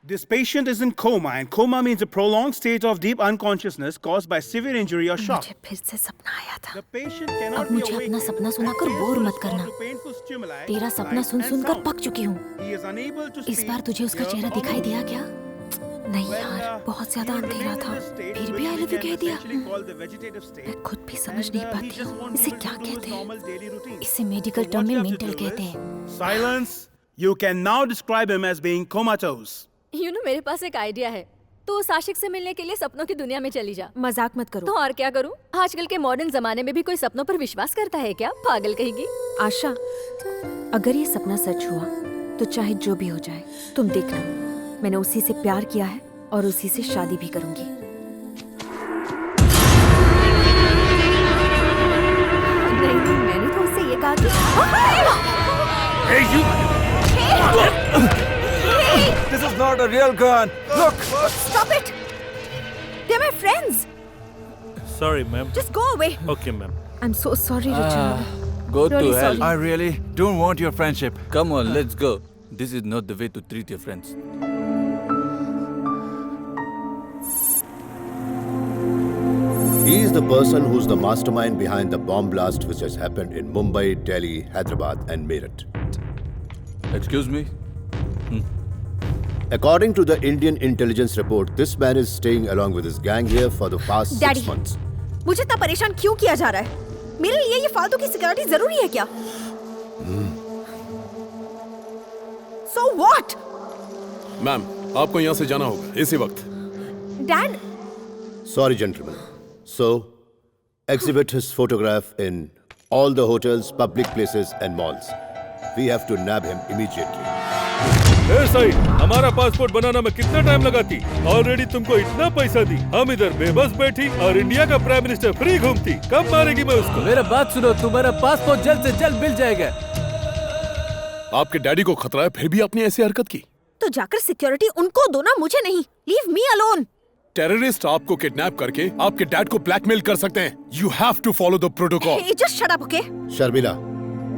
This patient is in coma, and coma means a prolonged state of deep unconsciousness caused by severe injury or shock. मुझे फिर से सपना आया था। The patient cannot अब be मुझे अपना awakened सपना सुनाकर and बोर fails मत to करना। respond to painful stimuli तेरा सपना like सुन light सुनकर and पक sound. चुकी हूँ। He is unable to इस speak, बार तुझे उसका hear, चेहरा or दिखाई move. दिया क्या? नहीं Well, यार, बहुत ज्यादा he will अंधेरा remain था। in this state, फिर भी which I we love you can कह दिया। essentially call the vegetative state. मैं खुद भी समझ And, नहीं he पाती just हूँ won't be इसे able क्या to do his कहते normal हैं। daily routine. इसे मेडिकल So टर्म what में you have to mental do कहते is, हैं। Silence. You can now describe him as being comatose. मेरे पास एक आइडिया है। तो उस आशिक से मिलने के लिए सपनों की दुनिया में चली जा। मजाक मत करो। तो और क्या करूं? आजकल के मॉडर्न जमाने में भी कोई सपनों पर विश्वास करता है क्या? पागल कहेगी। आशा, अगर ये सपना सच हुआ तो चाहे जो भी हो जाए, तुम देखना, मैंने उसी से प्यार किया है और उसी से शादी भी करूंगी। नहीं, मैंने तो उससे ये कहा कि Hey, you! This is not a real gun. Look. Stop it! They're my friends. Sorry, ma'am. Just go away. Okay, ma'am. I'm so sorry, Richard. Go Really to hell. sorry. I really don't want your friendship. Come on, let's go. This is not the way to treat your friends. He is the person who's the mastermind behind the bomb blast which has happened in Mumbai, Delhi, Hyderabad and Meerut. Excuse me? According to the Indian intelligence report, this man is staying along with his gang here for the past Daddy. 6 months. मुझे इतना परेशान क्यों किया जा रहा है? मेरे लिए ये फालतू की सिक्योरिटी जरूरी है क्या? So what? मैम, आपको यहाँ से जाना होगा इसी वक्त। Dad, Sorry, gentlemen. So, exhibit his photograph in all the hotels, public places and malls. We have to nab him immediately. ए सही, हमारा पासपोर्ट बनाना में कितना टाइम लगाती? ऑलरेडी तुमको इतना पैसा दी, हम इधर बेबस बैठी और इंडिया का प्राइम मिनिस्टर फ्री घूमती। कब मारेगी मैं उसको? मेरा बात सुनो, तुम्हारा पासपोर्ट जल्द से जल्द मिल जाएगा। आपके डैडी को खतरा है, फिर भी आपने ऐसी हरकत की। तो जाकर सिक्योरिटी उनको दो ना, मुझे नहीं। Leave me alone. टेररिस्ट आपको किडनैप करके आपके डैड को ब्लैकमेल कर सकते हैं। You have to follow the protocol. Hey, just shut up, okay? Sharmila,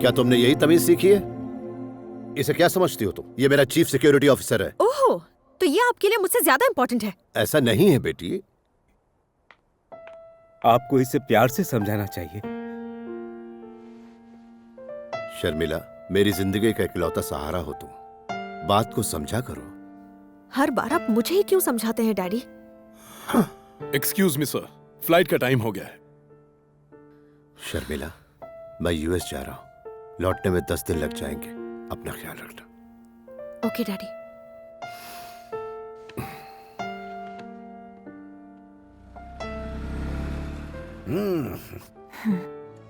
क्या तुमने यही तमीज सीखी है? इसे क्या समझती हो तुम? ये मेरा चीफ सिक्योरिटी ऑफिसर है। ओह, तो ये आपके लिए मुझसे ज्यादा इम्पोर्टेंट है। ऐसा नहीं है बेटी। आपको इसे प्यार से समझाना चाहिए। शर्मिला, मेरी जिंदगी का इकलौता सहारा हो तुम। बात को समझा करो। हर बार आप मुझे ही क्यों समझाते हैं, daddy? Excuse me, sir. Flight का टाइम हो गया है। शर्मिला, मैं यूएस जा रहा हूँ। लौटने में 10 दिन लग जाएंगे। अपना ख्याल रखना। Okay, daddy.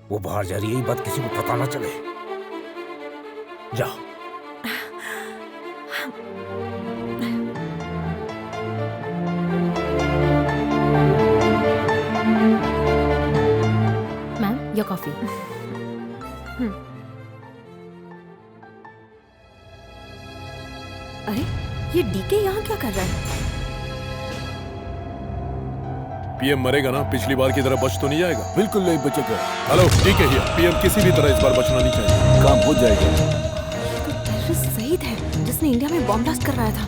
वो बाहर जा रही है, ये बात किसी को पता ना चले। जाओ। Ma'am, your coffee. अरे, ये डीके यहाँ क्या कर रहा है? पीएम मरेगा ना, पिछली बार की तरह बच तो नहीं जाएगा। बिल्कुल नहीं बचेगा। हेलो, ठीक है हियर। पीएम किसी भी तरह इस बार बचना नहीं चाहिए। काम हो जाएगा। ये तो टेररिस्ट सईद है, जिसने इंडिया में बॉम्ब ब्लास्ट करवाया था।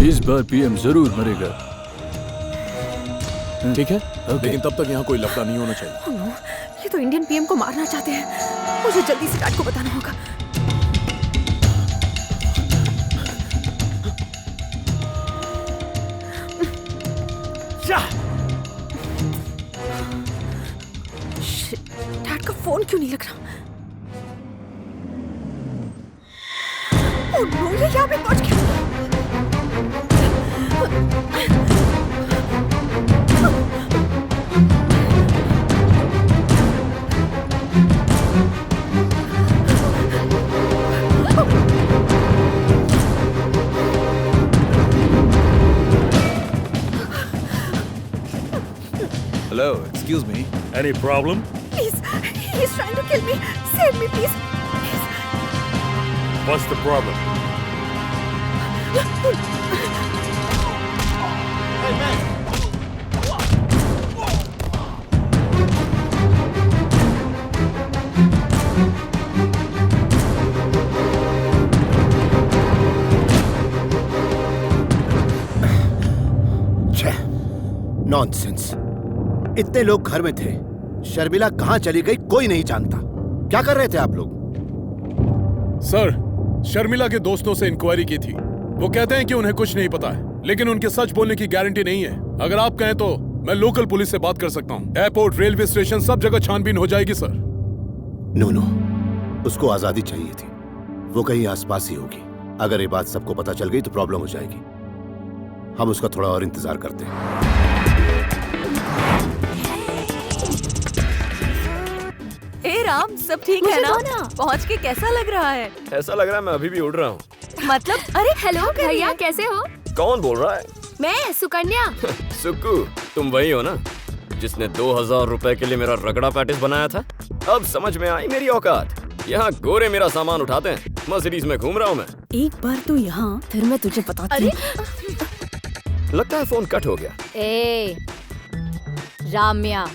इस बार पीएम जरूर मरेगा। ठीक है, लेकिन तब तक यहाँ कोई लफड़ा नहीं होना चाहिए। ओह नो, ये तो इंडियन पीएम को मारना चाहते हैं। मुझे जल्दी से डैड को बताना होगा। Shit, डैड का फोन क्यों नहीं लग रहा? ओह नो, ये यहाँ पे पहुंच गया। Hello, excuse me. Any problem? Please, he's trying to kill me. Save me, please. Please. What's the problem? Nonsense. इतने लोग घर में थे, शर्मिला कहां चली गई कोई नहीं जानता। क्या कर रहे थे आप लोग? सर, शर्मिला के दोस्तों से इंक्वायरी की थी। वो कहते हैं कि उन्हें कुछ नहीं पता है, लेकिन उनके सच बोलने की गारंटी नहीं है। अगर आप कहें तो मैं लोकल पुलिस से बात कर सकता हूँ। एयरपोर्ट, रेलवे स्टेशन, सब जगह छानबीन हो जाएगी सर। नो, उसको आजादी चाहिए थी। वो कहीं आसपास ही होगी। अगर ये बात सबको पता चल गई तो प्रॉब्लम हो जाएगी। हम उसका थोड़ा और इंतजार करते हैं। ए राम, सब ठीक है ना? पहुंच के कैसा लग रहा है? ऐसा लग रहा है मैं अभी भी उड़ रहा हूँ। मतलब? अरे हेलो भैया, कैसे हो? कौन बोल रहा है? मैं सुकन्या। सुक्कू, तुम वही हो ना जिसने 2000 रुपए के लिए मेरा रगड़ा पैटिस बनाया था? अब समझ में आई मेरी औकात। यहाँ गोरे मेरा सामान उठाते हैं, मर्सिडीज में घूम रहा हूँ मैं। एक बार तो यहाँ, फिर मैं तुझे बताती हूँ। लगता है फोन कट हो गया। ए राम्या,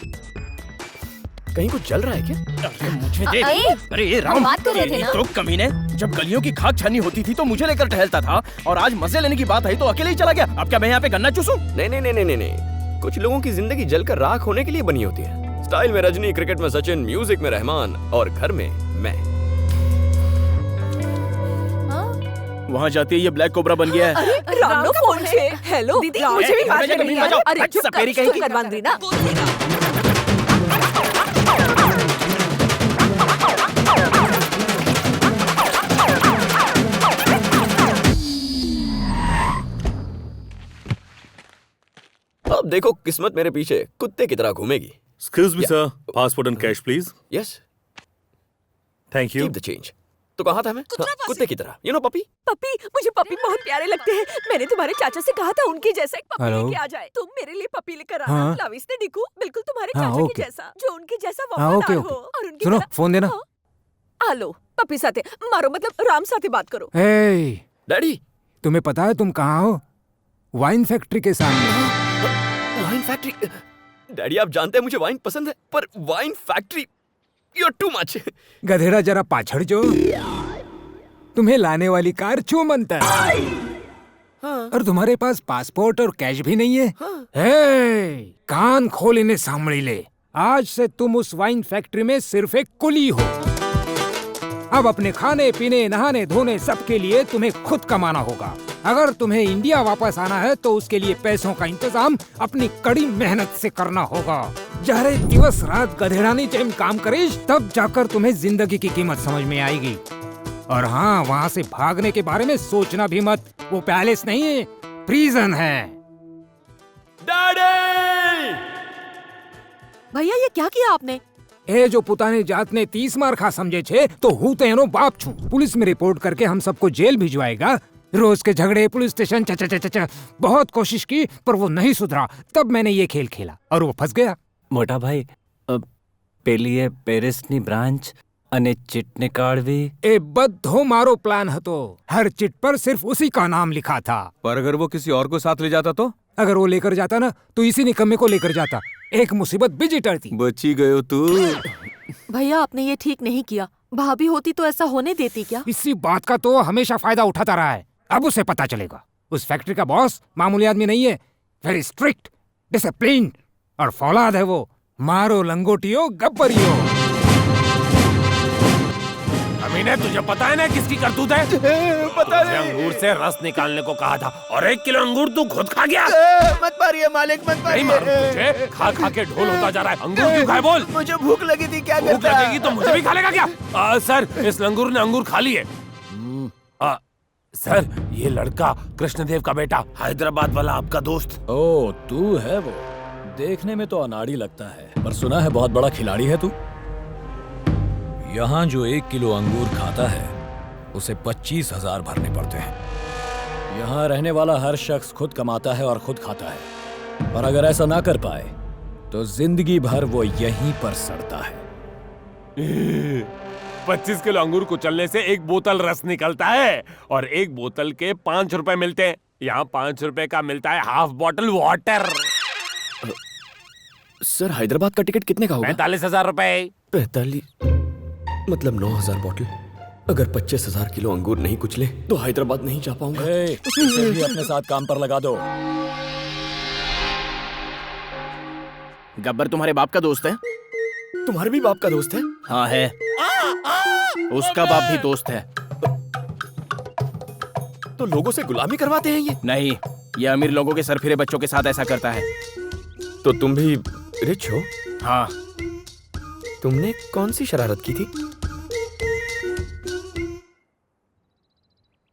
कहीं कुछ चल रहा है क्या? मुझे दे। अरे ये राम, बात कर रहे थे ना? तो कमीने, जब गलियों की खाक छानी होती थी तो मुझे लेकर टहलता था, और आज मजे लेने की बात आई तो अकेले ही चला गया। अब क्या मैं यहाँ पे गन्ना चूसूं? नहीं नहीं नहीं नहीं नहीं, कुछ लोगों की जिंदगी जलकर राख होने के लिए बनी होती है। स्टाइल में रजनी, क्रिकेट में सचिन, म्यूजिक में रहमान और घर में मैं। वहाँ जाती है ये ब्लैक कोबरा बन गया है। अरे राम का फोन है। हेलो दीदी, मुझे भी बात करनी है। अरे चुप सपेरी कहीं की। कर बांद्रीना। अब देखो किस्मत मेरे पीछे कुत्ते की तरह घूमेगी। Excuse me, sir. Passport and cash, please. Yes. Thank you. Keep the change. तो कहा था मैं? हाँ, कुत्ते की तरह। You know puppy? पपी, मुझे पपी बहुत प्यारे लगते हैं। मैंने तुम्हारे चाचा से कहा था उनके जैसा एक पपी लेके आ जाए। तुम मेरे लिए पपी लेकर आना। लाविस ने डिकू, बिल्कुल तुम्हारे चाचा के जैसा, जो उनके जैसा वफादार हो और उनकी सुनो, फोन देना। आलो, पपी साथे मारो, मतलब राम साथे बात करो। डैडी, तुम्हें पता है तुम कहाँ हो? वाइन फैक्ट्री के सामने। Wine factory? डैडी आप जानते हैं मुझे वाइन पसंद है, पर wine factory, you're too much. गधेड़ा जरा पाछड़ जो। तुम्हें लाने वाली कार चूमंतर। और तुम्हारे पास पासपोर्ट और कैश भी नहीं है। कान खोल इन्हें सांभળી ले। आज से तुम उस वाइन फैक्ट्री में सिर्फ एक कुली हो। अब अपने खाने पीने, नहाने धोने सबके लिए तुम्हें खुद कमाना होगा। अगर तुम्हें इंडिया वापस आना है तो उसके लिए पैसों का इंतजाम अपनी कड़ी मेहनत से करना होगा। जहरे दिवस रात गधेड़ानी जेम काम करीश, तब जाकर तुम्हें जिंदगी की कीमत समझ में आएगी। और हाँ, वहाँ से भागने के बारे में सोचना भी मत। वो पैलेस नहीं है, प्रिजन है। डैडी! भैया ये क्या किया आपने? ए जो पुताने जात ने 30 मार खा समझे छे तो हूँ तो एनो बाप छू। पुलिस में रिपोर्ट करके हम सबको जेल भिजवाएगा। रोज के झगड़े, पुलिस स्टेशन, च बहुत कोशिश की पर वो नहीं सुधरा। तब मैंने ये खेल खेला और वो फंस गया। मोटा भाई, पेलिए पेरिसनी ब्रांच अने चिटने काढ़वी। ए बद्धो मारो प्लान हतो। हर चिट पर सिर्फ उसी का नाम लिखा था। पर अगर वो किसी और को साथ ले जाता तो? अगर वो लेकर जाता ना तो इसी निकम्मे को लेकर जाता। एक मुसीबत बिजी टरती। बची गयो तू। भैया आपने ये ठीक नहीं किया। भाभी होती तो ऐसा होने देती क्या? इसी बात का तो हमेशा फायदा उठाता रहा है। अब उसे पता चलेगा। उस फैक्ट्री का बॉस मामूली आदमी नहीं है। वेरी स्ट्रिक्ट, डिसिप्लिन और फौलाद है वो। मारो लंगोटियो, गब्बरियो। अमीने, तुझे पता है ना किसकी करतूत है? पता नहीं। अंगूर से रस निकालने को कहा था और 1 किलो अंगूर तू खुद खा गया। मत मारिए मालिक, मत मारिए। नहीं मारूं तुझे, खा खा के ढोल होता जा रहा है। अंगूर क्यों खाए बोल? मुझे भूख लगी थी, क्या भूख लगेगी तो मुझे भी खा लेगा क्या? सर, इस लंगूर ने अंगूर खा लिए। सर, ये लड़का कृष्णदेव का बेटा, हैदराबाद वाला आपका दोस्त। ओ, तू है वो। देखने में तो अनाड़ी लगता है, पर सुना है बहुत बड़ा खिलाड़ी है तू। यहाँ जो 1 किलो अंगूर खाता है उसे 25,000 भरने पड़ते हैं। यहाँ रहने वाला हर शख्स खुद कमाता है और खुद खाता है, पर अगर ऐसा ना कर पाए तो जिंदगी भर वो यहीं पर सड़ता है। 25 किलो अंगूर कुचलने से 1 बोतल रस निकलता है और 1 बोतल के 5 रुपए मिलते हैं। यहाँ 5 रुपए का मिलता है half bottle water. Sir, Hyderabad का टिकट कितने का होगा? 45,000 रुपए। 45 मतलब 9,000 बॉटल। अगर 25,000 किलो अंगूर नहीं कुचले तो हैदराबाद नहीं जा पाऊंगा। उसे भी अपने साथ काम पर लगा दो। गब्बर तुम्हारे बाप का दोस्त है? तुम्हारे भी बाप का दोस्त है? हाँ है। उसका बाप भी दोस्त है। तो लोगों से गुलामी करवाते हैं ये? नहीं, ये अमीर लोगों के सरफिरे बच्चों के साथ ऐसा करता है। तो तुम भी रिच हो? हाँ। तुमने कौन सी शरारत की थी?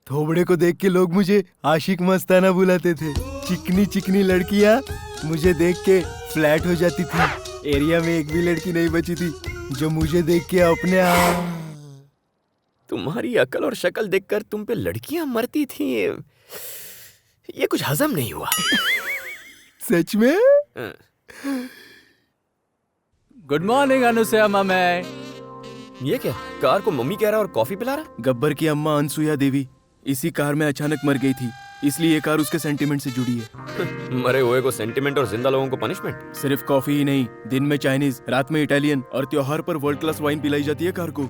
थोबड़े को देख के लोग मुझे आशिक मस्ताना बुलाते थे। चिकनी चिकनी लड़कियां मुझे देख के फ्लैट हो जाती थी। एरिया में एक भी लड़की नहीं बची थी जो मुझे देख के अपने आप। तुम्हारी अकल और शक्ल देखकर तुम पे लड़कियां मरती थी, ये कुछ हजम नहीं हुआ। सच में? गुड मॉर्निंग अनुसया मामे। ये क्या, कार को मम्मी कह रहा और कॉफी पिला रहा? गब्बर की अम्मा अनसुया देवी इसी कार में अचानक मर गई थी, इसलिए ये कार उसके सेंटिमेंट से जुड़ी है। मरे हुए को सेंटिमेंट और जिंदा लोगों को पनिशमेंट। सिर्फ कॉफी ही नहीं, दिन में चाइनीज, रात में इटालियन और त्योहार पर वर्ल्ड क्लास वाइन पिलाई जाती है कार को।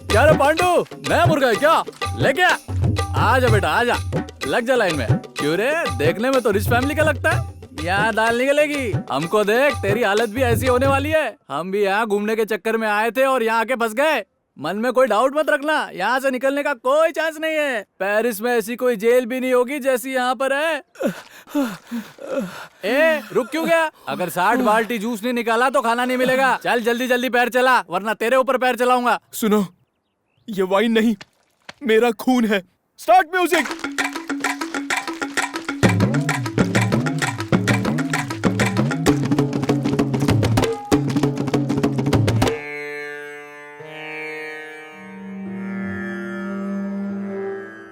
क्या रे पांडू, नया मुर्गा है क्या? लेके आ जा बेटा, आ जा, लग जा लाइन में। क्यों रे, देखने में तो रिच फैमिली का लगता है। यहाँ दाल निकलेगी। हमको देख, तेरी हालत भी ऐसी होने वाली है। हम भी यहाँ घूमने के चक्कर में आए थे और यहाँ आके फंस गए। मन में कोई डाउट मत रखना, यहाँ से निकलने का कोई चांस नहीं है। पेरिस में ऐसी कोई जेल भी नहीं होगी जैसी यहाँ पर है। ए, रुक क्यों गया? अगर 60 बाल्टी जूस नहीं निकाला तो खाना नहीं मिलेगा। चल जल्दी जल्दी पैर चला, वरना तेरे ऊपर पैर चलाऊंगा। सुनो, ये वाइन नहीं, मेरा खून है। Start music.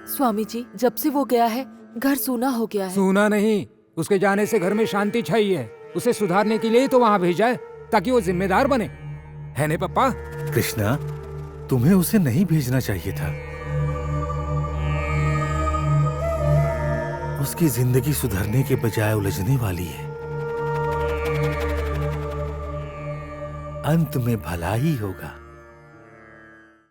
स्वामी जी, जब से वो गया है घर सूना हो गया है। सूना नहीं, उसके जाने से घर में शांति छाई है। उसे सुधारने के लिए ही तो वहाँ भेजा है, ताकि वो जिम्मेदार बने, है ने पापा? कृष्णा, तुम्हें उसे नहीं भेजना चाहिए था। उसकी जिंदगी सुधरने के बजाय उलझने वाली है। अंत में भला ही होगा।